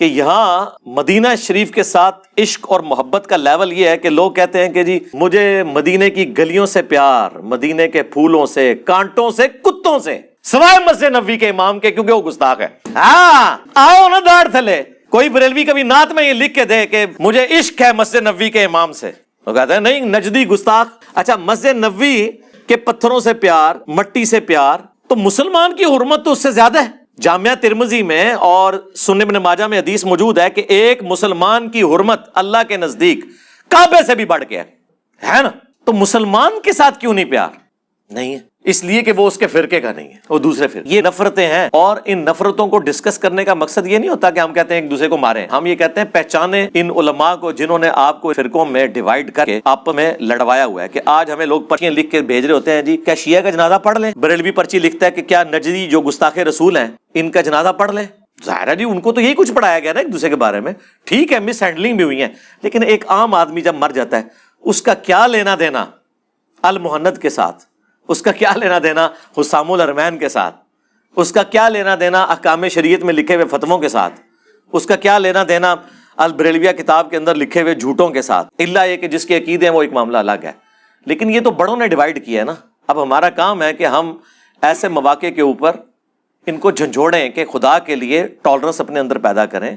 کہ یہاں مدینہ شریف کے ساتھ عشق اور محبت کا لیول یہ ہے کہ لوگ کہتے ہیں کہ جی مجھے مدینے کی گلیوں سے پیار، مدینے کے پھولوں سے، کانٹوں سے، کتوں سے، سوائے مسجد نبوی کے امام کے، کیونکہ وہ گستاخ ہے۔ ہاں آؤ نا داڑھ تھلے، کوئی بریلوی کبھی نعت میں یہ لکھ کے دے کہ مجھے عشق ہے مسجد نبوی کے امام سے، وہ کہتے ہیں نہیں نجدی گستاخ۔ اچھا مسجد نبوی کے پتھروں سے پیار، مٹی سے پیار، تو مسلمان کی حرمت تو اس سے زیادہ ہے۔ جامعہ ترمذی میں اور سنن ابن ماجہ میں حدیث موجود ہے کہ ایک مسلمان کی حرمت اللہ کے نزدیک کعبے سے بھی بڑھ کے ہے نا۔ تو مسلمان کے ساتھ کیوں نہیں پیار؟ نہیں ہے، اس لیے کہ وہ اس کے فرقے کا نہیں ہے، وہ دوسرے فرقے۔ یہ نفرتیں ہیں، اور ان نفرتوں کو ڈسکس کرنے کا مقصد یہ نہیں ہوتا کہ ہم کہتے ہیں ایک دوسرے کو ماریں، ہم یہ کہتے ہیں پہچانے ان علماء کو جنہوں نے آپ کو فرقوں میں ڈیوائیڈ کر کے آپ میں لڑوایا ہوا ہے۔ کہ آج ہمیں لوگ پرچیاں لکھ کے بھیج رہے ہوتے ہیں، جی کیا شیعہ کا جنازہ پڑھ لیں؟ بریلوی پرچی لکھتا ہے کہ کیا نجدی جو گستاخ رسول ہیں ان کا جنازہ پڑھ لیں؟ ظاہر ہے جی ان کو تو یہی کچھ پڑھایا گیا نا ایک دوسرے کے بارے میں، ٹھیک ہے مس ہینڈلنگ بھی ہوئی ہے، لیکن ایک عام آدمی جب مر جاتا ہے اس کا کیا لینا دینا المہند کے ساتھ، اس کا کیا لینا دینا حسام الحرمین کے ساتھ، اس کا کیا لینا دینا احکام شریعت میں لکھے ہوئے فتووں کے ساتھ، اس کا کیا لینا دینا البریلویہ کتاب کے اندر لکھے ہوئے جھوٹوں کے ساتھ، الا یہ کہ جس کے عقیدے ہیں وہ ایک معاملہ الگ ہے۔ لیکن یہ تو بڑوں نے ڈیوائیڈ کیا ہے نا۔ اب ہمارا کام ہے کہ ہم ایسے مواقع کے اوپر ان کو جھنجھوڑیں کہ خدا کے لیے ٹالرنس اپنے اندر پیدا کریں